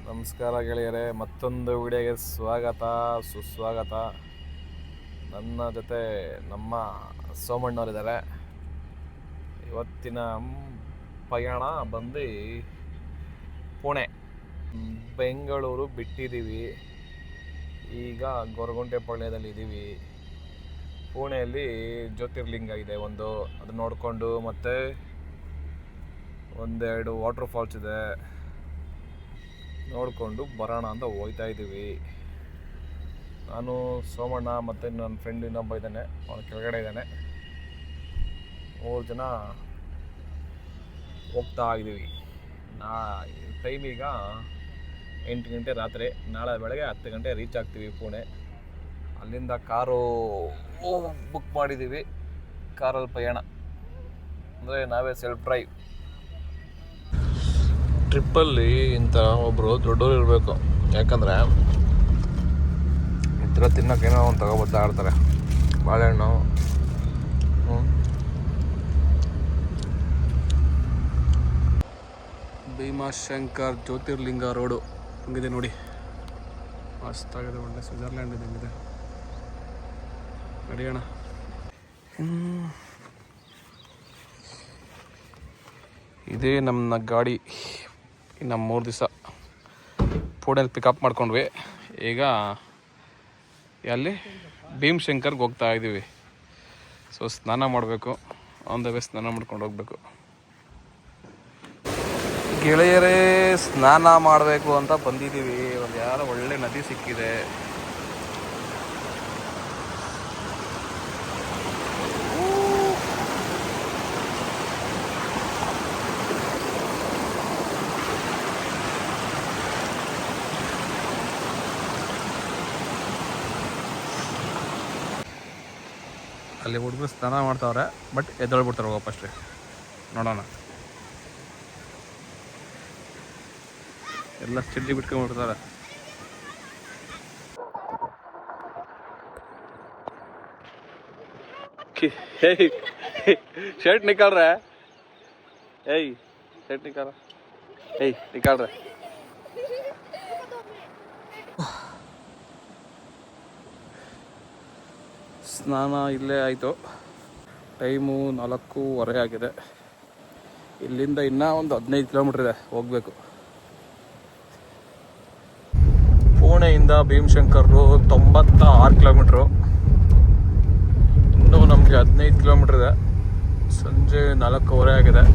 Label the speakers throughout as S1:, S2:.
S1: ನಮಸ್ಕಾರ ಗೆಳೆಯರೇ, ಮತ್ತೊಂದು ವಿಡಿಯೋಗೆ ಸ್ವಾಗತ ಸುಸ್ವಾಗತ. ನನ್ನ ಜೊತೆ ನಮ್ಮ ಸೋಮಣ್ಣವರಿದ್ದಾರೆ. ಇವತ್ತಿನ ಪಯಣ ಬಂದು ಪುಣೆ, ಬೆಂಗಳೂರು ಬಿಟ್ಟಿದ್ದೀವಿ. ಈಗ ಗೊರಗುಂಟೆಪಾಳ್ಯದಲ್ಲಿ ಇದ್ದೀವಿ. ಪುಣೆಯಲ್ಲಿ ಜ್ಯೋತಿರ್ಲಿಂಗ ಇದೆ ಒಂದು, ಅದು ನೋಡಿಕೊಂಡು ಮತ್ತು ಒಂದೆರಡು ವಾಟರ್ ಫಾಲ್ಸ್ ಇದೆ ನೋಡಿಕೊಂಡು ಬರೋಣ ಅಂತ ಹೋಗ್ತಾ ಇದ್ದೀವಿ. ನಾನು, ಸೋಮಣ್ಣ ಮತ್ತು ನನ್ನ ಫ್ರೆಂಡ್ ಇನ್ನೊಬ್ಬ ಇದ್ದಾನೆ, ಅವನು ಕೆಳಗಡೆ ಇದ್ದಾನೆ. 3 ಜನ ಹೋಗ್ತಾ ಇದ್ದೀವಿ. ಟೈಮ್ ಈಗ 8 ಗಂಟೆ ರಾತ್ರಿ. ನಾಳೆ ಬೆಳಗ್ಗೆ 10 ಗಂಟೆ ರೀಚ್ ಆಗ್ತೀವಿ ಪುಣೆ. ಅಲ್ಲಿಂದ ಕಾರು ಬುಕ್ ಮಾಡಿದ್ದೀವಿ. ಕಾರಲ್ಲಿ ಪಯಣ ಅಂದರೆ ನಾವೇ ಸೆಲ್ಫ್ ಡ್ರೈವ್. ಟ್ರಿಪ್ಪಲ್ಲಿ ಇಂಥ ಒಬ್ಬರು ದೊಡ್ಡವರು ಇರಬೇಕು, ಯಾಕಂದರೆ ಈ ಥರ ತಿನ್ನೋಕ್ಕೇನೋ ಒಂದು ತಗೊಬತ್ತಾ ಇರ್ತಾರೆ. ಬಾಳೆಹಣ್ಣು, ಭೀಮಾಶಂಕರ್ ಜ್ಯೋತಿರ್ಲಿಂಗ ರೋಡು ಹಂಗಿದೆ ನೋಡಿ, ಮಸ್ತಾಗಿದೆ. ಒಳ್ಳೆ ಸ್ವಿಟ್ಜರ್ಲ್ಯಾಂಡ್ ಇದ್ದಂಗಿದೆ. ನಡೆಯೋಣ. ಇದೇ ನಮ್ಮ ಗಾಡಿ. ಇನ್ನು 3 ದಿವಸ ಪುಣೆಯಲ್ಲಿ ಪಿಕಪ್ ಮಾಡ್ಕೊಂಡ್ವಿ. ಈಗ ಅಲ್ಲಿ ಭೀಮಶಂಕರ್ಗೆ ಹೋಗ್ತಾ ಇದ್ದೀವಿ. ಸೊ ಸ್ನಾನ ಮಾಡಬೇಕು, ಆನ್ ದ ವೇ ಸ್ನಾನ ಮಾಡ್ಕೊಂಡು ಹೋಗ್ಬೇಕು. ಗೆಳೆಯರೇ, ಸ್ನಾನ ಮಾಡಬೇಕು ಅಂತ ಬಂದಿದ್ದೀವಿ. ಒಂದು ಯಾರೋ ಒಳ್ಳೆ ನದಿ ಸಿಕ್ಕಿದೆ. ಅಲ್ಲಿ ಹುಡುಗರು ಸ್ನಾನ ಮಾಡ್ತಾವ್ರೆ, ಬಟ್ ಎದ್ದೇಳ್ಬಿಡ್ತಾರೆ ವಾಪಸ್ಟ್ರಿ. ನೋಡೋಣ. ಎಲ್ಲ ಚಡ್ಡಿ ಬಿಟ್ಕೊಂಡ್ಬಿಡ್ತಾರೆ. Shirt ನಿಕಾಲ್ರೆ, shirt ನಿಕಾಲ, ನಿಕಾಲ್ರೆ. ಸ್ನಾನ ಇಲ್ಲೇ ಆಯಿತು. ಟೈಮು 4:15 ಆಗಿದೆ. ಇಲ್ಲಿಂದ ಇನ್ನೂ ಒಂದು 15 ಕಿಲೋಮೀಟ್ರ್ ಇದೆ, ಹೋಗಬೇಕು. ಪುಣೆಯಿಂದ ಭೀಮಶಂಕರ್ರು 96 ಕಿಲೋಮೀಟ್ರು. ಇನ್ನೂ ನಮಗೆ 15 ಕಿಲೋಮೀಟ್ರ್ ಇದೆ. ಸಂಜೆ 4:15 ಆಗಿದೆ.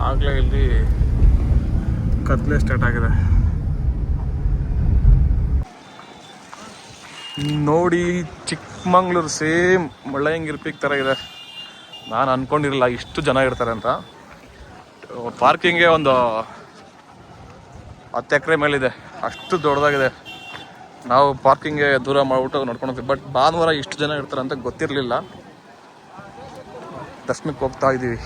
S1: ಆಗಲೇ ಇಲ್ಲಿ ಕತ್ಲೆ ಸ್ಟಾರ್ಟ್ ಆಗಿದೆ ನೋಡಿ. ಚಿಕ್ಕಮಂಗ್ಳೂರು ಸೇಮ್ ಮುಳ್ಳಯ್ಯನಗಿರಿ ಥರ ಇದೆ. ನಾನು ಅಂದ್ಕೊಂಡಿರಲಿಲ್ಲ ಇಷ್ಟು ಜನ ಇರ್ತಾರೆ ಅಂತ. ಪಾರ್ಕಿಂಗೇ ಒಂದು 10 ಎಕರೆ ಮೇಲಿದೆ, ಅಷ್ಟು ದೊಡ್ಡದಾಗಿದೆ. ನಾವು ಪಾರ್ಕಿಂಗ್ಗೆ ದೂರ ಮಾಡಿಬಿಟ್ಟು ನೋಡ್ಕೊಂಡು, ಬಟ್ ಭಾನುವಾರ ಇಷ್ಟು ಜನ ಇರ್ತಾರೆ ಅಂತ ಗೊತ್ತಿರಲಿಲ್ಲ. ದರ್ಶನಕ್ಕೆ ಹೋಗ್ತಾ ಇದ್ದೀವಿ.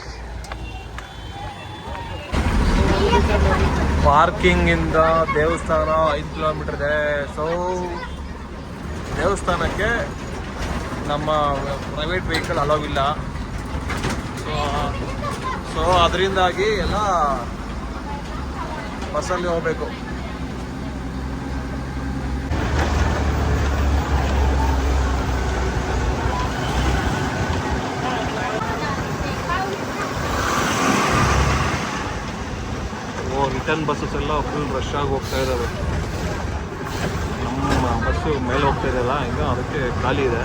S1: ಪಾರ್ಕಿಂಗಿಂದ ದೇವಸ್ಥಾನ 5 ಕಿಲೋಮೀಟರ್ ಇದೆ. ಸೊ ದೇವಸ್ಥಾನಕ್ಕೆ ನಮ್ಮ ಪ್ರೈವೇಟ್ ವೆಹಿಕಲ್ ಅಲೋ ಇಲ್ಲ. ಸೊ ಅದರಿಂದಾಗಿ ಎಲ್ಲ ಬಸ್ಸಲ್ಲಿ ಹೋಗಬೇಕು. ರಿಟರ್ನ್ ಬಸ್ಸಸ್ ಎಲ್ಲ ಫುಲ್ ರಶ್ ಆಗಿ ಹೋಗ್ತಾ ಇದ್ದಾವೆ. ನಮ್ಮ ಬಸ್ಸು ಮೇಲೆ ಹೋಗ್ತಾ ಇದೆಯಲ್ಲ, ಈಗ ಅದಕ್ಕೆ ಖಾಲಿ ಇದೆ.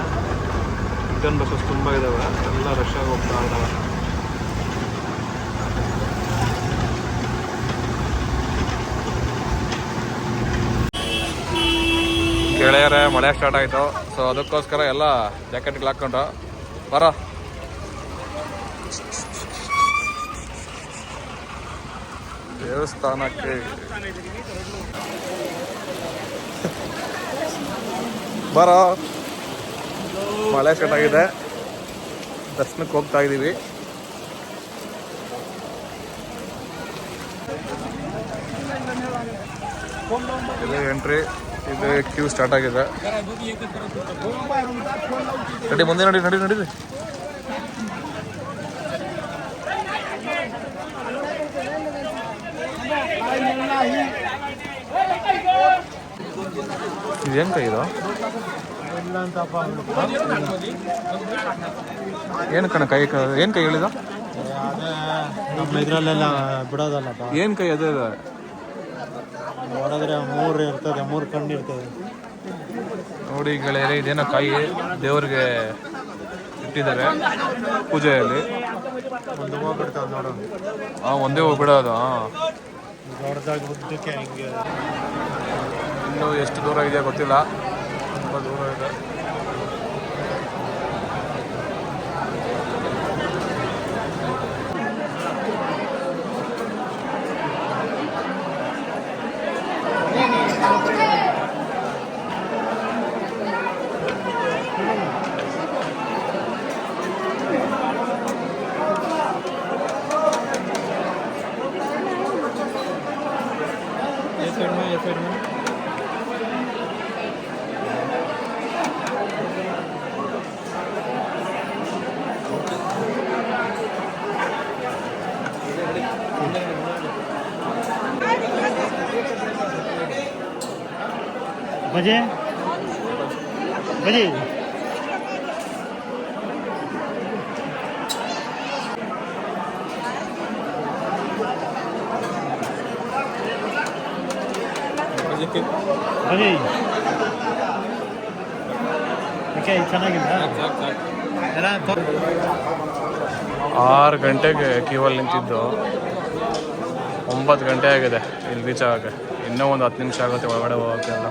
S1: ರಿಟರ್ನ್ ಬಸ್ಸಸ್ ತುಂಬ ಇದ್ದಾವೆ, ಎಲ್ಲ ರಶ್ ಆಗಿ ಹೋಗ್ತಾ ಇದ್ದಾವೆ. ಗೆಳೆಯರೇ, ಮಳೆ ಸ್ಟಾರ್ಟ್ ಆಯಿತು. ಸೊ ಅದಕ್ಕೋಸ್ಕರ ಎಲ್ಲ ಜಾಕೆಟ್ಗಳು ಹಾಕ್ಕೊಂಡು ಬರೋ. ದೇವಸ್ಥಾನಕ್ಕೆ ಬರೋ. ಮಳೆ ಸ್ಟಾರ್ಟ್ ಆಗಿದೆ, ದರ್ಶನಕ್ಕೆ ಹೋಗ್ತಾ ಇದ್ದೀವಿ. ಇಲ್ಲಿ ಎಂಟ್ರಿ ಇದೆ, ಕ್ಯೂ ಸ್ಟಾರ್ಟ್ ಆಗಿದೆ. ನಡಿ ಮುಂದೆ, ನಡೀರಿ. ಇದೇನು ಕೈ ಇದು? ಏನು ಕಣ ಕೈ ಏನು ಕೈ ಹೇಳಿದ?
S2: ನಮ್ಮ ಇದ್ರಲ್ಲೆಲ್ಲ ಬಿಡೋದಲ್ಲಪ್ಪ.
S1: ಏನು ಕೈ ಅದೇ
S2: ನೋಡಿದ್ರೆ 3 ಇರ್ತದೆ, 3 ಕಣ್ಣು ಇರ್ತದೆ
S1: ನೋಡಿ ಗೆಳೆಯರೆ. ಇದೇನೋ ಕಾಯಿ ದೇವ್ರಿಗೆ ಇಟ್ಟಿದ್ದಾರೆ ಪೂಜೆಯಲ್ಲಿ.
S2: ಒಂದು ಹೂವು ಬಿಡ್ತಾವೆ ನೋಡು.
S1: ಒಂದೇ ಹೂ ಬಿಡೋದು.
S2: ದೊಡ್ಡದಾಗಿ ಉದ್ದಕ್ಕೆ ಹಿಂಗೆ.
S1: ಇನ್ನೂ ಎಷ್ಟು ದೂರ ಇದೆ ಗೊತ್ತಿಲ್ಲ, ತುಂಬ ದೂರ ಇದೆ.
S2: ಬಜೆ ಬಜೆ ಬಜೆ ಚೆನ್ನಾಗಿಲ್ಲ.
S1: 6 ಗಂಟೆಗೆ ಕ್ಯೂವಲ್ಲಿ ನಿಂತಿದ್ದು 9 ಗಂಟೆ ಆಗಿದೆ ಇಲ್ಲಿ ರೀಚ್ ಆಗೋಕ್ಕೆ. ಇನ್ನೂ ಒಂದು 10 ನಿಮಿಷ ಆಗುತ್ತೆ ಒಳಗಡೆ ಹೋಗೋಕ್ಕೆ ಎಲ್ಲ.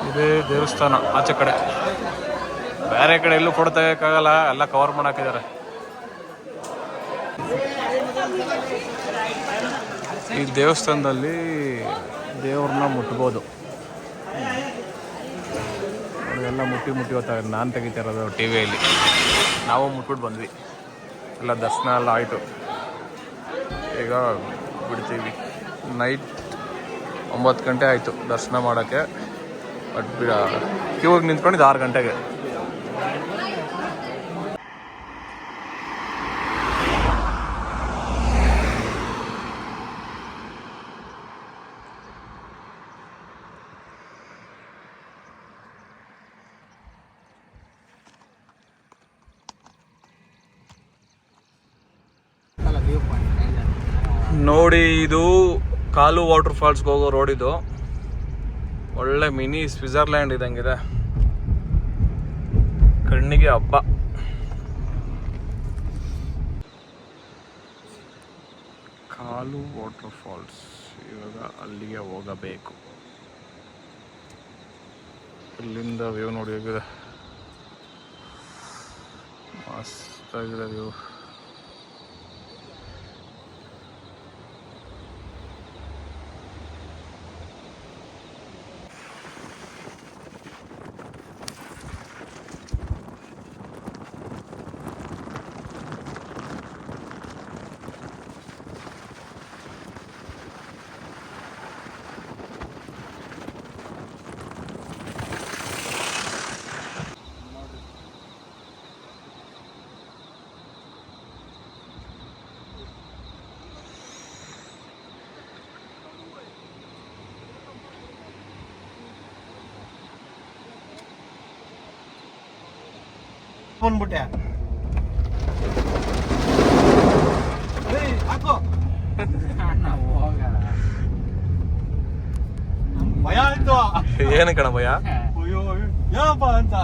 S1: ಇದೇ ದೇವಸ್ಥಾನ ಆಚೆ ಕಡೆ, ಬೇರೆ ಕಡೆ ಎಲ್ಲೂ ಫೋಟೋ ತೆಗೋಕ್ಕಾಗಲ್ಲ, ಎಲ್ಲ ಕವರ್ ಮಾಡಾಕಿದ್ದಾರೆ. ಈ ದೇವಸ್ಥಾನದಲ್ಲಿ ದೇವ್ರನ್ನ ಮುಟ್ಬೋದು. ಎಲ್ಲ ಮುಟ್ಟಿ ಗೊತ್ತಾಗುತ್ತೆ. ನಾನು ತೆಗಿತಾ ಇರೋದು ಟಿ ವಿಯಲ್ಲಿ. ನಾವು ಮುಟ್ಬಿಟ್ಟು ಬಂದ್ವಿ, ಎಲ್ಲ ದರ್ಶನ ಎಲ್ಲ ಆಯಿತು. ಈಗ ಬಿಡ್ತೀವಿ. ನೈಟ್ 9 ಗಂಟೆ ಆಯಿತು ದರ್ಶನ ಮಾಡೋಕ್ಕೆ. ಬಟ್ ಕ್ಯೂಗೆ ನಿಂತ್ಕೊಂಡಿದ್ದು 6 ಗಂಟೆಗೆ. ನೋಡಿ, ಇದು ಕಾಲು ವಾಟರ್ ಫಾಲ್ಸ್ಗೆ ಹೋಗೋ ರೋಡ್. ಇದು ಒಳ್ಳೆ ಮಿನಿ ಸ್ವಿಟ್ಜರ್ಲ್ಯಾಂಡ್ ಇದ್ದಂಗಿದೆ, ಕಣ್ಣಿಗೆ ಹಬ್ಬ. ಕಾಲು ವಾಟರ್ ಫಾಲ್ಸ್, ಇವಾಗ ಅಲ್ಲಿಗೆ ಹೋಗಬೇಕು. ಇಲ್ಲಿಂದ ವ್ಯೂ ನೋಡಿ ಹೇಗಿದೆ, ಮಸ್ತಾಗಿದೆ ವ್ಯೂ.
S2: ಬಂದ್ಬಿಟ್ಟೆ ಭಯ ಆಯ್ತು.
S1: ಏನು ಕಣ ಭಯ?
S2: ಅಯ್ಯೋ ಏನಪ್ಪ ಅಂತ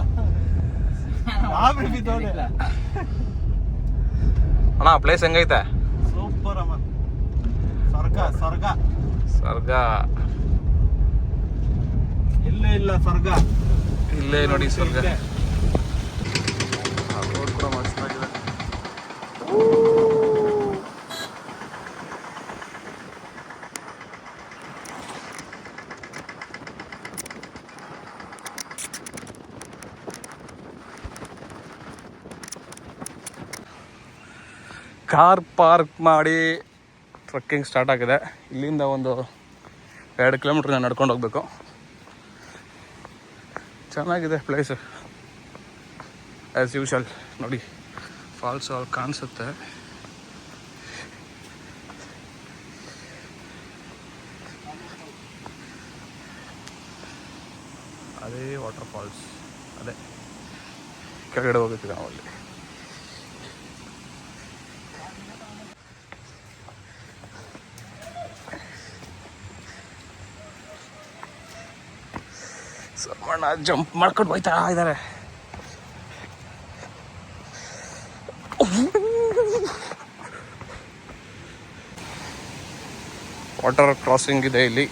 S1: ಅಣ್ಣ ಪ್ಲೇಸ್ ಹೆಂಗೈತೆ?
S2: ಸೂಪರ್ ಅಮ್ಮ, ಸ್ವರ್ಗ ಸ್ವರ್ಗ
S1: ಸ್ವರ್ಗ.
S2: ಇಲ್ಲೇ ಇಲ್ಲ ಸ್ವರ್ಗ,
S1: ಇಲ್ಲೇ ನೋಡಿ ಸ್ವರ್ಗ. ರೋಡ್ ಕೂಡ ಮಸ್ತಾಗಿದೆ. ಕಾರ್ ಪಾರ್ಕ್ ಮಾಡಿ ಟ್ರಕ್ಕಿಂಗ್ ಸ್ಟಾರ್ಟ್ ಆಗಿದೆ. ಇಲ್ಲಿಂದ ಒಂದು 2 ಕಿಲೋಮೀಟ್ರ್ ನಾನು ನಡ್ಕೊಂಡು ಹೋಗ್ಬೇಕು. ಚೆನ್ನಾಗಿದೆ ಪ್ಲೇಸು ಆ್ಯಸ್ ಯೂಶಲ್. ನೋಡಿ ಫಾಲ್ಸು ಅಲ್ಲಿ ಕಾಣಿಸುತ್ತೆ. ಅದೇ ವಾಟರ್ ಫಾಲ್ಸ್, ಅದೇ ಕೆಳಗಡೆ ಹೋಗುತ್ತೀವಿ ನಾವು ಅಲ್ಲಿ. ಸೋಮಣ್ಣ ಜಂಪ್ ಮಾಡ್ಕೊಂಡು ಹೋಯ್ತಾ ಇದ್ದಾರೆ. ವಾಟರ್ ಕ್ರಾಸಿಂಗ್ ಇದೆ ಇಲ್ಲಿ.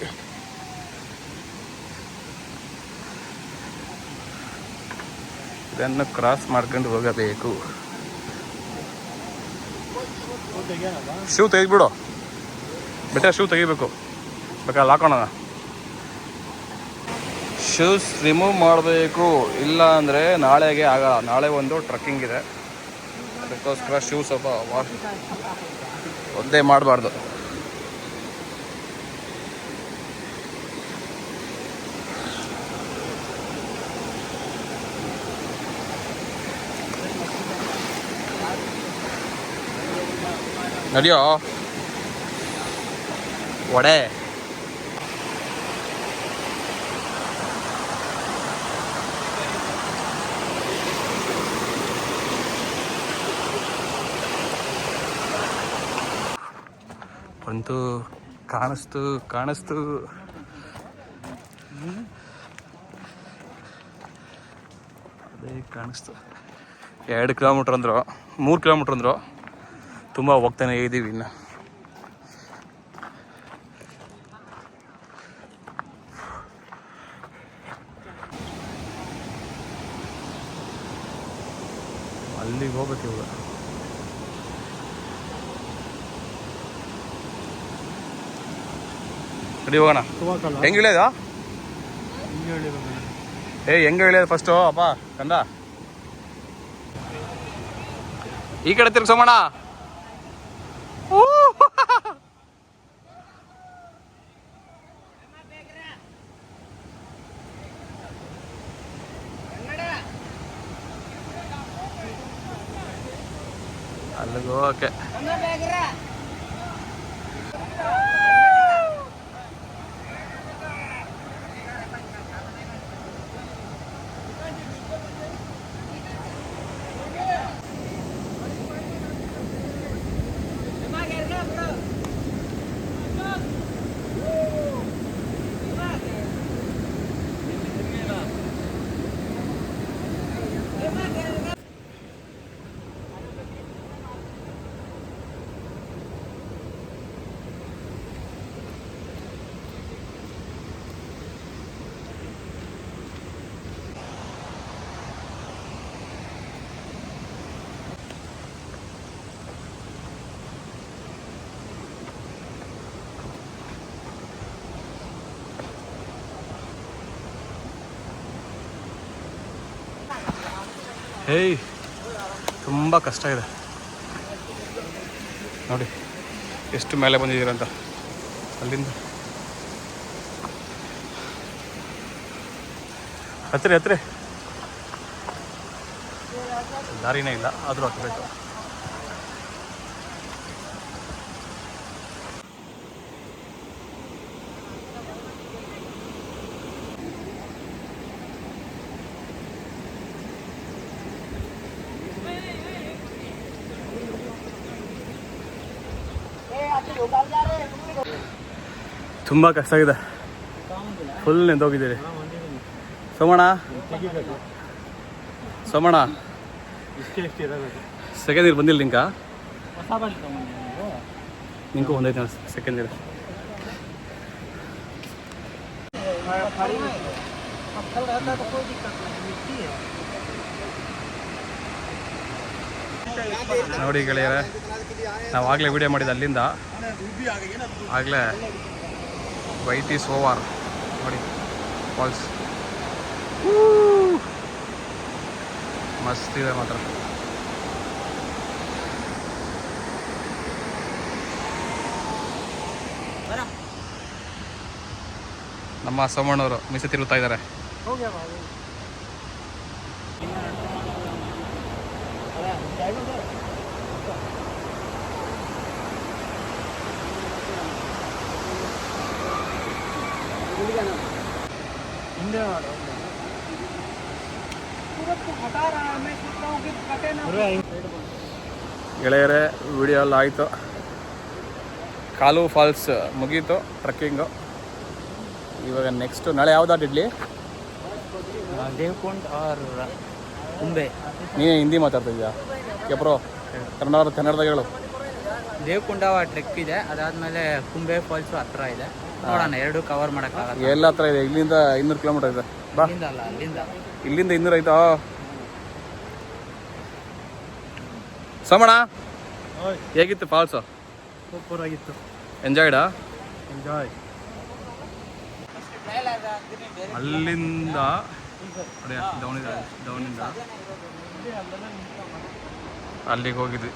S1: ಇದನ್ನು ಕ್ರಾಸ್ ಮಾಡ್ಕೊಂಡು ಹೋಗಬೇಕು. ಶೂ ತೆಗೆದ್ಬಿಡು, ಬೆಟರ್ ಶೂ ತೆಗಿಬೇಕು. ಬೇಕಾದ್ರೆ ಹಾಕೋಣ. ಶೂಸ್ ರಿಮೂವ್ ಮಾಡಬೇಕು, ಇಲ್ಲ ಅಂದರೆ ನಾಳೆಗೆ ಆಗಲ್ಲ. ನಾಳೆ ಒಂದು ಟ್ರಕ್ಕಿಂಗ್ ಇದೆ, ಅದಕ್ಕೋಸ್ಕರ ಶೂ ಸ್ವಲ್ಪ ಒದ್ದೆ ಮಾಡಬಾರ್ದು. ನಡಿಯೋ ಒಡೆ. ಅಂತೂ ಕಾಣಿಸ್ತು ಅದೇ ಕಾಣಿಸ್ತು. 2 ಕಿಲೋಮೀಟ್ರ್ ಅಂದರು, 3 ಕಿಲೋಮೀಟ್ರ್ ಅಂದರು. ತುಂಬ ಹೋಗ್ತಾನೆ ಇದ್ದೀವಿ ಇನ್ನು. ಅಲ್ಲಿಗೆ ಹೋಗ್ಬೇಕು ಇವಾಗ. ನಡಿ ಹೋಗೋಣ. ಹೆಂಗೆ ಇಳಿಯೋದು? ಹೆಂಗೆ ಇಳಿಯೋದು ಫಸ್ಟು? ಅಪ್ಪ ಕಂದ ಈ ಕಡೆ ತಿರ್ಗ್ಸೋಣ. ಅಲ್ಲಿಗೆ ಹೋಗಕ್ಕೆ ಹೇಯ್. ತುಂಬ ಕಷ್ಟ ಇದೆ ನೋಡಿ, ಎಷ್ಟು ಮೇಲೆ ಬಂದಿದ್ದೀರಂತ. ಅಲ್ಲಿಂದ ಹತ್ತಿರ ದಾರಿನೇ ಇಲ್ಲ, ಆದರೂ ಹತ್ತಬೇಕು. ತುಂಬ ಕಷ್ಟ ಆಗಿದೆ, ಫುಲ್ ನೆಂದೋಗಿದ್ದೀರಿ. ಸೋಮಣ್ಣ ಸೆಕೆಂಡ್ ಇಯರ್ ಬಂದಿಲ್ಲ ನಿಂಕು ಒಂದೈತೆ ಸೆಕೆಂಡ್ ಇಯರ್. ನೋಡಿ ಗೆಳೆಯರೆ, ನಾವು ಆಗಲೇ ವಿಡಿಯೋ ಮಾಡಿದ್ದು ಅಲ್ಲಿಂದ. ಆಗಲೇ ವೈಟ್ ಈಸ್ ಓವರ್ ನೋಡಿ ಫಾಲ್ಸ್. ಮಸ್ತ್ ಇದೆ ಮಾತ್ರ. ನಮ್ಮ ಸೋಮಣ್ಣವರು ಮೀಸೆ ತಿರುಗ್ತಾ ಇದ್ದಾರೆ. ಗೆಳೆಯರೇ, ವಿಡಿಯೋ ಎಲ್ಲ ಆಯಿತು. ಕಾಲು ಫಾಲ್ಸ್ ಮುಗೀತು ಟ್ರಕ್ಕಿಂಗು. ಇವಾಗ ನೆಕ್ಸ್ಟ್ ನಾಳೆ ಯಾವ್ದಾದ್ರು ಇಡ್ಲಿ?
S3: ದೇವಕೊಂಡ್ ಆರ್ ಕುಂಬೆ.
S1: ನೀನೇ ಹಿಂದಿ ಮಾತಾಡ್ತಾ ಇದೆಯಾ? ಕೆಪ್ರೋ ಕನ್ನಡದಾಗ ಹೇಳು.
S3: ದೇವಕೊಂಡ ಟ್ರೆಕ್ ಇದೆ, ಅದಾದ್ಮೇಲೆ ಕುಂಬೆ ಫಾಲ್ಸು ಹತ್ರ ಇದೆ. ನೋಡೋಣ, ಎರಡು ಕವರ್ ಮಾಡೋಕ್ಕಾಗಲ್ಲ.
S1: ಎಲ್ಲ ಹತ್ರ ಇದೆ. ಇಲ್ಲಿಂದ 200 ಕಿಲೋಮೀಟರ್ ಇದೆ. ಬಾ, ಇಲ್ಲಿಂದ 200 ಆಯ್ತಾ? ಸೋಮಣ್ಣ, ಹೇಗಿತ್ತು ಫಾಲ್ಸು?
S2: ಸೂಪರ್ ಆಗಿತ್ತು.
S1: ಎಂಜಾಯ್ಡಾ?
S2: ಎಂಜಾಯ್.
S1: ಅಲ್ಲಿಂದ ಡೌನಿಂದ ಅಲ್ಲಿಗೆ ಹೋಗಿದ್ವಿ.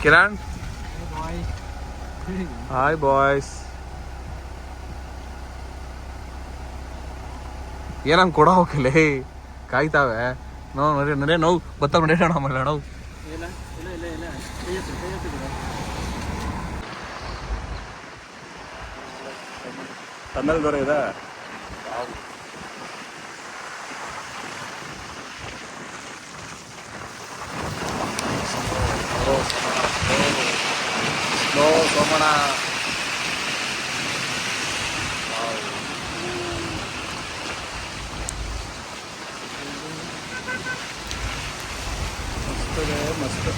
S1: Kiran, hi boys. ಏನಂಗೆ ಕೊಡ ಹೋಗಿಲ್ಲ, ಕಾಯ್ತಾವೆ. ನಡೆ ನೋವು ಬತ್ತಾವ, ನಡೆಯೋಣ ಆಮೇಲೆ ನೋವು. ಟನ್ನಲ್ ದೂರ ಇದೆ. ಸ್ಲೋ ಸೋಮಣ್ಣ. ಮಸ್ತ್.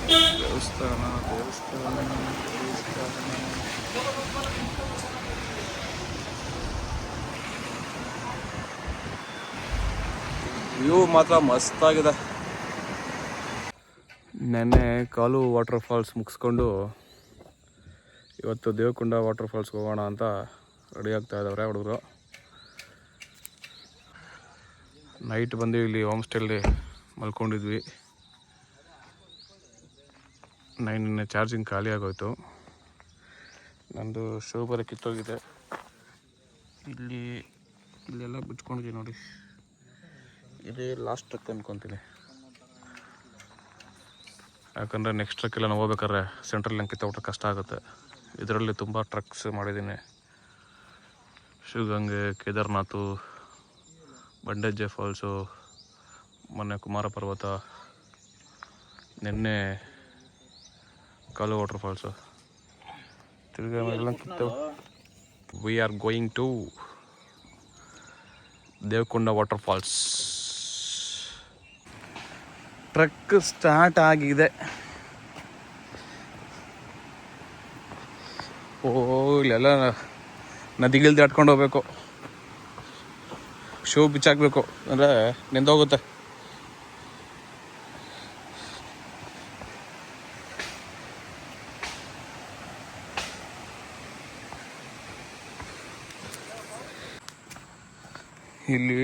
S1: ದೇವಸ್ಥಾನ ವ್ಯೂ ಮಾತ್ರ ಮಸ್ತಾಗಿದೆ. ನೆನ್ನೆ ಕಾಲು ವಾಟರ್ ಫಾಲ್ಸ್ ಮುಗಿಸ್ಕೊಂಡು ಇವತ್ತು ದೇವಕೊಂಡ ವಾಟರ್ ಫಾಲ್ಸ್ಗೆ ಹೋಗೋಣ ಅಂತ ರೆಡಿ ಆಗ್ತಾ ಇದ್ದಾವ್ರೆ ಹುಡುಗರು. ನೈಟ್ ಬಂದು ಇಲ್ಲಿ ಹೋಮ್ ಸ್ಟೇಲಿ ಮಲ್ಕೊಂಡಿದ್ವಿ. ನಿನ್ನೆ ಚಾರ್ಜಿಂಗ್ ಖಾಲಿ ಆಗೋಯ್ತು. ನಂದು ಶೂ ಬರೋ ಕಿತ್ತೋಗಿದೆ. ಇಲ್ಲೆಲ್ಲ ಬಿಚ್ಕೊಂಡಿದ್ದೀವಿ ನೋಡಿ. ಇದೇ ಲಾಸ್ಟ್ ಟ್ರಕ್ ಅಂದ್ಕೊತೀನಿ, ಯಾಕಂದರೆ ನೆಕ್ಸ್ಟ್ ಟ್ರಕ್ಕೆಲ್ಲ ನಾವು ಹೋಗ್ಬೇಕಾದ್ರೆ ಸೆಂಟ್ರಲ್ ಲಿಂಕ್ ಕಿತ್ತೋಟ್ರೆ ಕಷ್ಟ ಆಗುತ್ತೆ. ಇದರಲ್ಲಿ ತುಂಬ ಟ್ರಕ್ಸ್ ಮಾಡಿದ್ದೀನಿ. ಶಿವಗಂಗೆ, ಕೇದಾರ್ನಾಥ್, ಬಂಡೆಜ್ಜೆ ಫಾಲ್ಸು, ಮೊನ್ನೆ ಕುಮಾರ ಪರ್ವತ, ನಿನ್ನೆ ಕಾಲು ವಾಟರ್ ಫಾಲ್ಸು. ತಿರ್ಗಾ ಎಲ್ಲ ಕಿತ್ತು. We are going to Devakonda water falls. Truck start ಆಗಿದೆ. ಇಲ್ಲೆಲ್ಲ ನದಿಗಿಲ್ದು ದಾಟ್ಕೊಂಡು ಹೋಗ್ಬೇಕು. ಶೂ ಬಿಚ್ಚಾಕಬೇಕು ಅಂದರೆ ನಿಂದೋಗುತ್ತೆ. ಇಲ್ಲಿ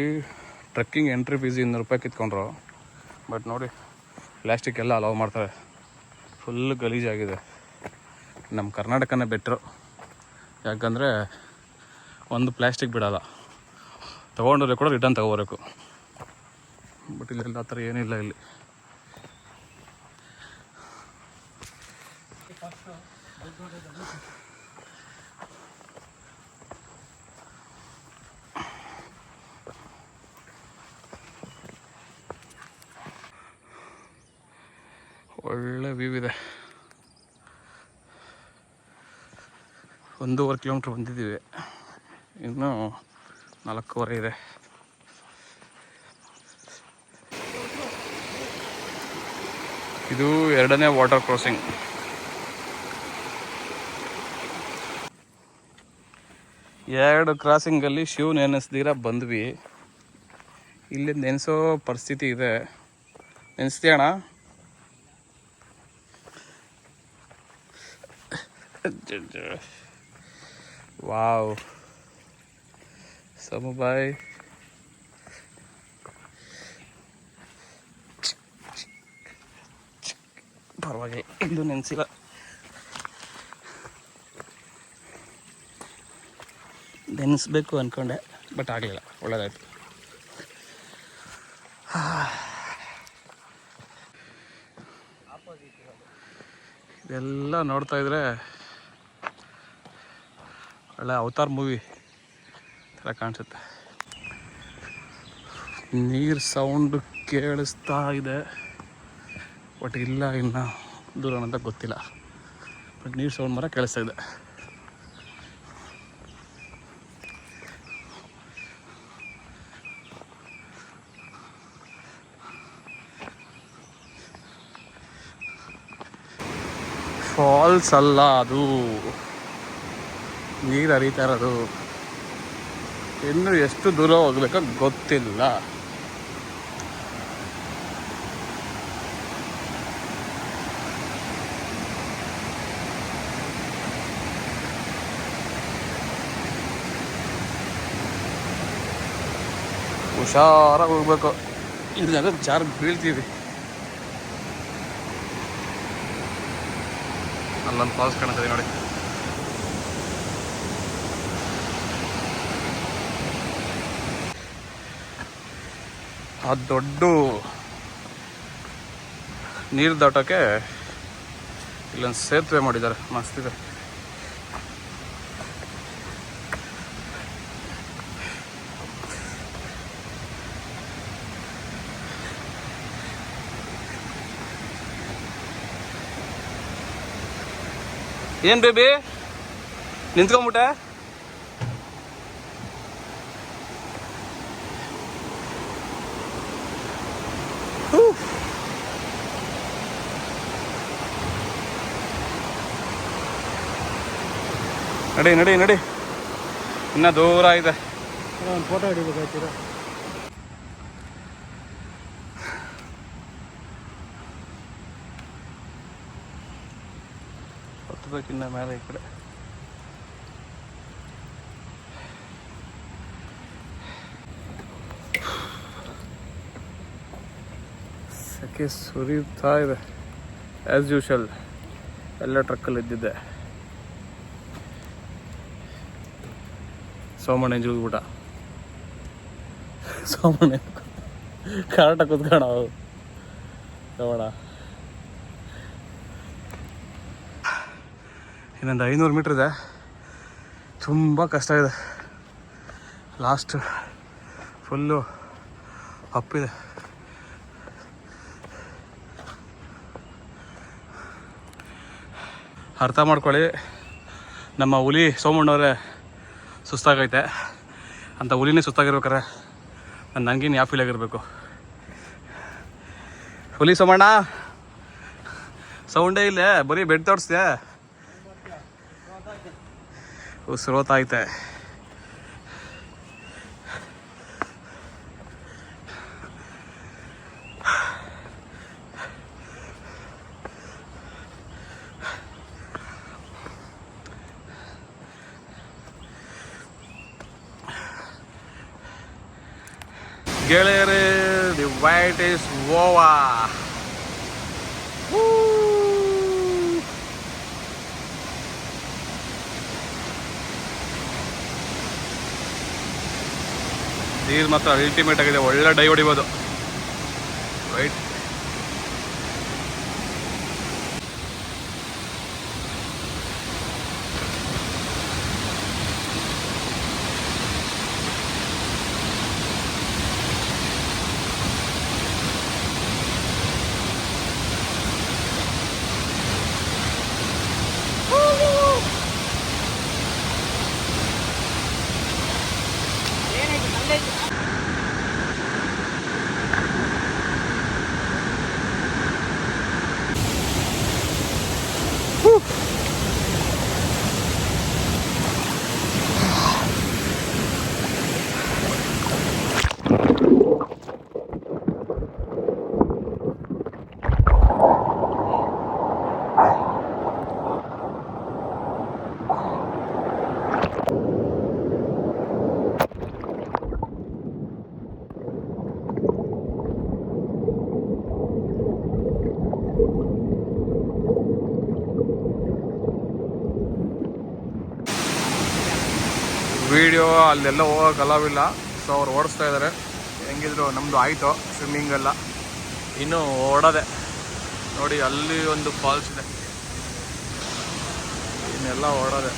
S1: ಟ್ರಕ್ಕಿಂಗ್ ಎಂಟ್ರಿ ಫೀಸ್ 200 ರೂಪಾಯಿ ಕಿತ್ಕೊಂಡ್ರು. ಬಟ್ ನೋಡಿ, ಪ್ಲ್ಯಾಸ್ಟಿಕ್ ಎಲ್ಲ ಅಲೌ ಮಾಡ್ತಾರೆ. ಫುಲ್ ಗಲೀಜಾಗಿದೆ. ನಮ್ಮ ಕರ್ನಾಟಕನೇ ಬೆಟ್ರು, ಯಾಕಂದರೆ ಒಂದು ಪ್ಲ್ಯಾಸ್ಟಿಕ್ ಬಿಡೋಲ್ಲ. ತೊಗೊಂಡ್ರೆ ಕೂಡ ರಿಟರ್ನ್ ತೊಗೋಬೇಕು. ಬಟ್ ಇಲ್ಲೆಲ್ಲ ಆ ಥರ ಏನಿಲ್ಲ ಇಲ್ಲಿ. ಒಳ್ಳೆ ವ್ಯೂ ಇದೆ. 1.5 ಕಿಲೋಮೀಟ್ರ್ ಬಂದಿದ್ದೀವಿ, ಇನ್ನೂ 4.25 ಇದೆ. ಇದು 2ನೇ ವಾಟರ್ ಕ್ರಾಸಿಂಗ್. ಎರಡು ಕ್ರಾಸಿಂಗಲ್ಲಿ ಶಿವ್ ನೆನೆಸ್ದಿರ ಬಂದ್ವಿ. ಇಲ್ಲಿ ನೆನೆಸೋ ಪರಿಸ್ಥಿತಿ ಇದೆ. ನೆನೆಸ್ತೀಯಣ್ಣ? ವಾವ್ ಸಮುಬಾಯ್. ಪರವಾಗಿಲ್ಲ, ಇದು ನೆನೆಸಿಲ್ಲ. ನೆನೆಸ್ಬೇಕು ಅಂದ್ಕೊಂಡೆ, ಬಟ್ ಆಗಲಿಲ್ಲ. ಒಳ್ಳೆಯದಾಯ್ತು. ಇದೆಲ್ಲ ನೋಡ್ತಾ ಇದ್ರೆ ಒಳ್ಳೆ ಅವತಾರ್ ಮೂವಿ ಥರ ಕಾಣಿಸುತ್ತೆ. ನೀರು ಸೌಂಡ್ ಕೇಳಿಸ್ತಾ ಇದೆ, ಬಟ್ ಇಲ್ಲ, ಇನ್ನು ದೂರ ಅಂತ ಗೊತ್ತಿಲ್ಲ. ಬಟ್ ನೀರು ಸೌಂಡ್ ಮಾತ್ರ ಕೇಳಿಸ್ತಾ ಇದೆ. ಫಾಲ್ಸ್ ಅಲ್ಲ ಅದು, ನೀರು ಹರಿತಾ ಇರೋದು. ಇನ್ನು ಎಷ್ಟು ದೂರ ಹೋಗ್ಬೇಕೋ ಗೊತ್ತಿಲ್ಲ. ಹುಷಾರಾಗಿ ಹೋಗ್ಬೇಕು, ಇಲ್ಲ ಜಾರ್ ಬೀಳ್ತೀವಿ. ಅಲ್ಲೊಂದು ಫಾಲ್ಸ್ ಕಾಣ್ತದೆ ನೋಡಿ. ಆ ದೊಡ್ಡ ನೀರು ದಾಟೋಕ್ಕೆ ಇಲ್ಲೊಂದು ಸೇತುವೆ ಮಾಡಿದ್ದಾರೆ, ಮಸ್ತಿದೆ. ಏನು ಬೇಬಿ ನಿಂತ್ಕೊಂಬಿಟ್ಟೆ? ನಡಿ ನಡಿ ನಡಿ, ಇನ್ನ ದೂರ ಇದೆ.
S2: ಒಂದು ಫೋಟೋ ಹಿಡಿಬೇಕಾಯ್ತೀರ?
S1: ಹತ್ತಬೇಕಿನ್ನ ಮೇಲೆ ಈ ಕಡೆ. ಸೆಕೆ ಸುರಿತಾ ಇದೆ ಆ್ಯಸ್ ಯೂಶಲ್. ಎಲ್ಲ ಟ್ರಕ್ಕಲ್ಲಿ ಇದ್ದಿದ್ದೆ. ಸೋಮಣ್ಣ ಎಂಜುಗಿಬಿಟ್ಟ. ಸೋಮಣ್ಣ ಕರೆಕ್ಟಾಗಿ ಕೂತ್ಕೋಣ. ಸೋಮಣ್ಣ ಇನ್ನೊಂದು 500 ಮೀಟ್ರ್ ಇದೆ. ತುಂಬ ಕಷ್ಟ ಇದೆ. ಲಾಸ್ಟ್ ಫುಲ್ಲು ಅಪ್ಪಿದೆ. ಅರ್ಥ ಮಾಡ್ಕೊಳ್ಳಿ, ನಮ್ಮ ಹುಲಿ ಸೋಮಣ್ಣವರೇ ಸುಸ್ತಾಗೈತೆ ಅಂತ. ಹುಲಿನೇ ಸುಸ್ತಾಗಿರ್ಬೇಕಾರೆ ನನಗೇನು ಯಾವ ಫೀಲ್ ಆಗಿರಬೇಕು. ಹುಲಿ ಸೋಮಣ್ಣ ಸೌಂಡೇ ಇಲ್ಲೇ, ಬರೀ ಬೆಡ್ ತೋರಿಸ್ದೆ. ಉಸಿರೋತೈತೆ. ಗೆಳೆಯರೇ, ದಿ ವೈಟ್ ಇಸ್ ಓವರ್. ನೀರು ಮಾತ್ರ ಅಲ್ಟಿಮೇಟ್ ಆಗಿದೆ, ಒಳ್ಳೆ ಡೈ ಹೊಡಿಬೋದು. ರೈಟ್, ವಿಡಿಯೋ ಅಲ್ಲೆಲ್ಲ ಹೋಗೋಕೆ ಅಲಾವಿಲ್ಲ. ಸೊ ಅವ್ರು ಓಡಿಸ್ತಾ ಇದ್ದಾರೆ. ಹೆಂಗಿದ್ರು ನಮ್ಮದು ಆಯಿತು ಸ್ವಿಮ್ಮಿಂಗೆಲ್ಲ, ಇನ್ನೂ ಓಡೋದೆ. ನೋಡಿ ಅಲ್ಲಿ ಒಂದು ಫಾಲ್ಸ್ ಇದೆ, ಇನ್ನೆಲ್ಲ ಓಡೋದೆ.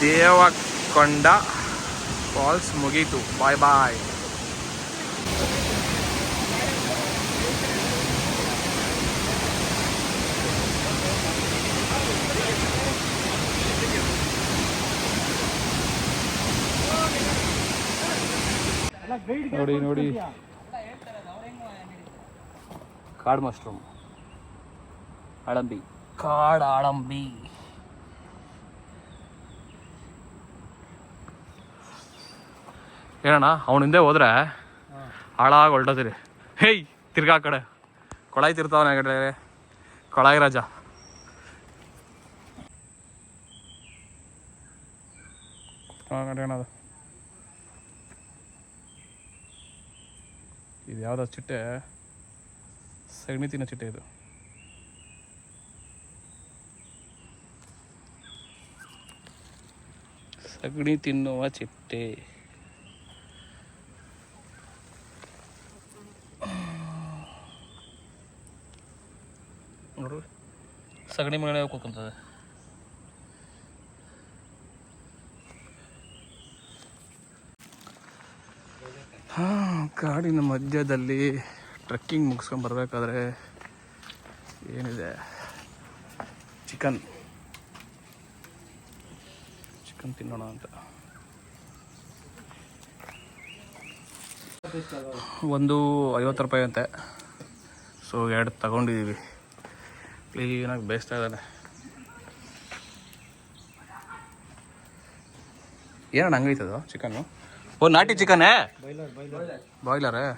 S1: ದೇವಕೊಂಡ ಫಾಲ್ಸ್ ಮುಗೀತು, ಬಾಯ್ ಬಾಯ್. ನೋಡಿ ನೋಡಿ,
S3: ಕಾಡು ಮಶ್ರೂಮ್, ಅಳಂಬಿ.
S1: ಕಾಡು ಅಳಂಬಿ. ಏನಣ್ಣ ಅವನ ಹಿಂದೆ ಹೋದ್ರೆ ಹಾಳಾಗಿ ಹೊಲ್ಟೋತೀರಿ. ಹೇಯ್ ತಿರ್ಗಾ ಕಡೆ ಕೊಳಾಯಿ ತಿರ್ತಾವನೆ ಕಡೆ, ಕೊಳಾಯಿ ರಾಜ. ಏನದು ಇದು? ಯಾವುದೋ ಚಿಟ್ಟೆ, ಸಗಣಿ ತಿನ್ನೋ ಚಿಟ್ಟೆ ಇದು. ಸಗಣಿ ತಿನ್ನುವ ಚಿಟ್ಟೆ. ನೋಡ್ರಿ, ಸಗಣಿ ಮನೆ ಹೋಗ್ಕೊಂತದೆ. ಕಾಡಿನ ಮಧ್ಯದಲ್ಲಿ ಟ್ರೆಕ್ಕಿಂಗ್ ಮುಗಿಸ್ಕೊಂಡು ಬರಬೇಕಾದ್ರೆ ಏನಿದೆ, ಚಿಕನ್ ತಿನ್ನೋಣ ಅಂತ. ಒಂದು 50 ರೂಪಾಯಿ ಅಂತೆ. ಸೊ 2 ತಗೊಂಡಿದ್ದೀವಿ. ಕ್ಲೀನಾಗಿ ಬೇಯಿಸ್ತಾ ಇದ್ದಾನೆ. ಏನಣ್ಣ ಹಂಗೈತದು ಚಿಕನ್ನು? वो नाटी चिकन है, बॉयलर है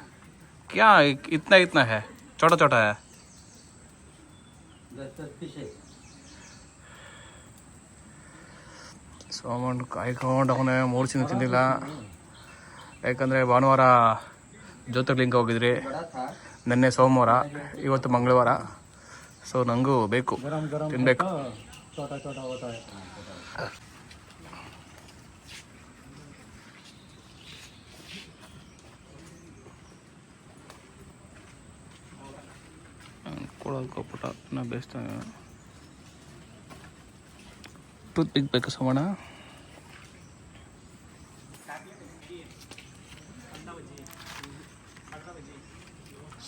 S1: क्या? इतना है, छोटा छोटा है. ಸೋಮಣ್ಣ ಕಾಯ್ಕೊಂಡು ಅವನೇ 3 ದಿನ ತಿಂದಿಲ್ಲ. ಯಾಕಂದರೆ ಭಾನುವಾರ ಜ್ಯೋತಿರ್ಲಿಂಗ ಹೋಗಿದ್ರಿ, ನಿನ್ನೆ ಸೋಮವಾರ, ಇವತ್ತು ಮಂಗಳವಾರ. ಸೊ ನನಗೂ ಬೇಕು, ತಿನ್ನಬೇಕು. ಕೊಡೋದು ಪುಟ ನಾ ಬೇಯಿಸ್ತಾನೆ. ಟೂತ್ ಪಿಕ್ ಬೇಕು ಸೋಮಣ್ಣ.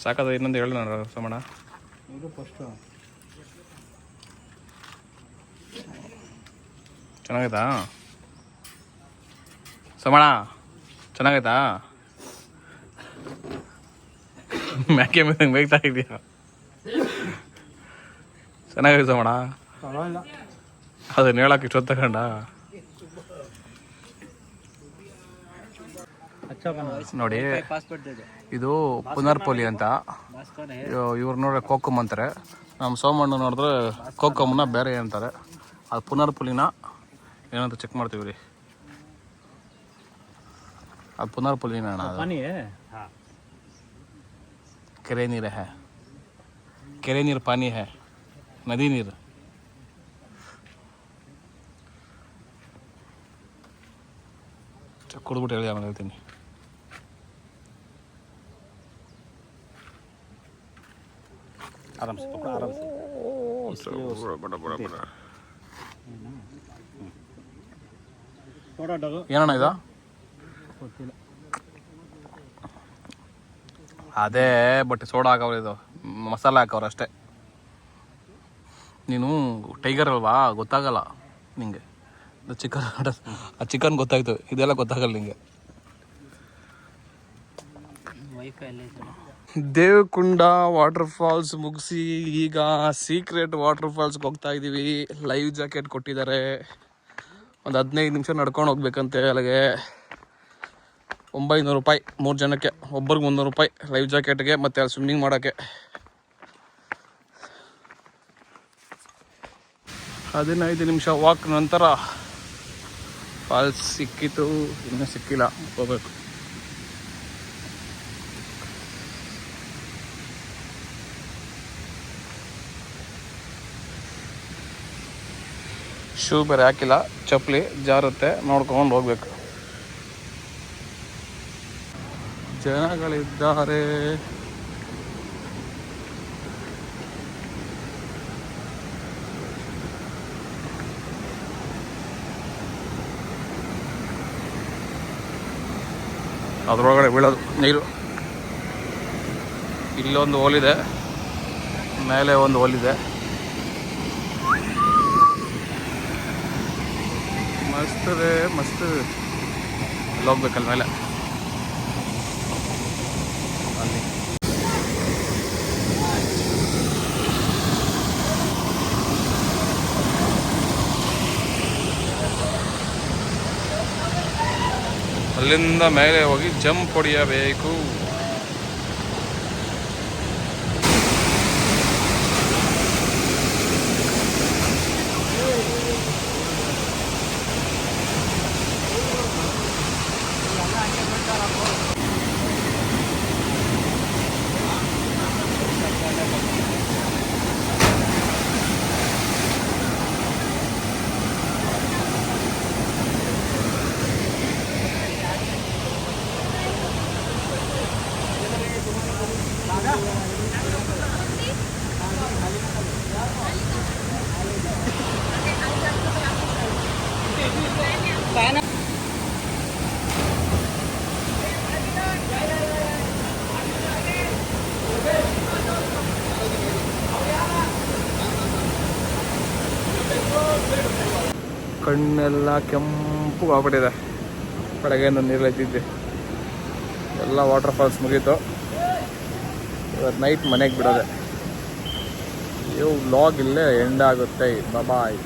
S1: ಸಾಕದ ಇನ್ನೊಂದು ಹೇಳಿ ನಾನು ಸೋಮಣ್ಣ. ಚೆನ್ನಾಗೈತಾ ಸೋಮಣ್ಣ? ಚೆನ್ನಾಗೈತಾ? ಮ್ಯಾಕೆ ಮೇಲೆ ಬೇಯ್ತಾ ಇದೆಯಾ? ಚೆನ್ನಾಗಿದೆ ಸೋಮಣ್ಣ. ಅದನ್ನ ಹೇಳಕ್ಕೆ ಇಷ್ಟೊತ್ತು ತಗೊಂಡ. ನೋಡಿ ಇದು ಪುನರ್ಪೊಲಿ ಅಂತ. ಇವ್ರು ನೋಡ್ರೆ ಕೋಕಮ್ ಅಂತಾರೆ. ನಮ್ಮ ಸೋಮಣ್ಣ ನೋಡಿದ್ರೆ ಕೋಕಮ್ನ ಬೇರೆ ಅಂತಾರೆ. ಅದು ಪುನರ್ಪುಲಿನ ಏನಂತ ಚೆಕ್ ಮಾಡ್ತೀವಿ ರೀ. ಅದು ಪುನರ್ಪುಲಿನ ಕೆರೆ ನೀರು ಹೇ, ಕೆರೆ ನೀರು ಪಾನಿ ಹೇ, ನದಿ ನೀರು. ಕುಡಿದ್ಬಿಟ್ಟು ಹೇಳಿ ಆಮೇಲೆ ಹೇಳ್ತೀನಿ.
S2: ಆರಾಮ್ಸೆ ಪಪ್ಪ, ಆರಾಮ್ಸೆ. ಸೋಡಾ ಡಗು
S1: ಏನಣ್ಣ ಇದು?
S2: ಗೊತ್ತಿಲ್ಲ.
S1: ಅದೇ ಬಟ್ ಸೋಡಾ ಹಾಕವ್ರೆ, ಇದು ಮಸಾಲೆ ಹಾಕವ್ರೆ ಅಷ್ಟೇ. ನೀನು ಟೈಗರ್ ಅಲ್ವಾ, ಗೊತ್ತಾಗಲ್ಲ ನಿಂಗೆ. ಚಿಕನ್ ಆ ಚಿಕನ್ ಗೊತ್ತಾಯ್ತು, ಇದೆಲ್ಲ ಗೊತ್ತಾಗಲ್ಲ ನಿಂಗೆ. ದೇವಕುಂಡ ವಾಟರ್ ಫಾಲ್ಸ್ ಮುಗಿಸಿ ಈಗ ಸೀಕ್ರೆಟ್ ವಾಟರ್ ಫಾಲ್ಸ್ಗೆ ಹೋಗ್ತಾ ಇದ್ದೀವಿ. ಲೈವ್ ಜಾಕೆಟ್ ಕೊಟ್ಟಿದ್ದಾರೆ. ಒಂದು 15 ನಿಮಿಷ ನಡ್ಕೊಂಡು ಹೋಗ್ಬೇಕಂತೆ. ಅಲ್ಲಿಗೆ 900 ರೂಪಾಯಿ 3 ಜನಕ್ಕೆ, ಒಬ್ಬರಿಗೆ 300 ರೂಪಾಯಿ ಲೈವ್ ಜಾಕೆಟ್ಗೆ ಮತ್ತು ಅಲ್ಲಿ ಸ್ವಿಮ್ಮಿಂಗ್ ಮಾಡೋಕ್ಕೆ. 15 ನಿಮಿಷ ವಾಕ್ ನಂತರ ಫಾಲ್ಸ್ ಸಿಕ್ಕಿತು. ಇನ್ನೂ ಸಿಕ್ಕಿಲ್ಲ, ಹೋಗ್ಬೇಕು. ಶೂ ಬೇರೆ ಹಾಕಿಲ್ಲ, ಚಪ್ಪಲಿ ಜಾರುತ್ತೆ, ನೋಡ್ಕೊಂಡು ಹೋಗ್ಬೇಕು. ಜನಗಳಿದ್ದಾರೆ. ಅದರೊಳಗಡೆ ಬೀಳೋದು ನೀರು. ಇಲ್ಲೊಂದು ಹೋಲಿದೆ, ಮೇಲೆ ಒಂದು ಹೋಲಿದೆ. ಮಸ್ತಿದೆ, ಮಸ್ತ್. ಅಲ್ಲಿ ಹೋಗ್ಬೇಕಲ್ಲ ಮೇಲೆ, ಅಲ್ಲಿ ಅಲ್ಲಿಂದ ಮೇಲೆ ಹೋಗಿ ಜಂಪ್ ಹೊಡೆಯಬೇಕು. ಕಣ್ಣೆಲ್ಲ ಕೆಂಪು ಆಗ್ಬಿಟ್ಟಿದೆ. ಬೆಳಗ್ಗೆಯಿಂದ ನೀರಲ್ಲಿದ್ದಿದ್ದೆ. ಎಲ್ಲ ವಾಟರ್ ಫಾಲ್ಸ್ ಮುಗೀತು. ಇವತ್ತು ನೈಟ್ ಮನೆಗೆ ಬಿಡೋದೆ. ವ್ಲಾಗ್ ಇಲ್ಲೇ ಎಂಡ್ ಆಗುತ್ತೆ. ಬಾಯ್.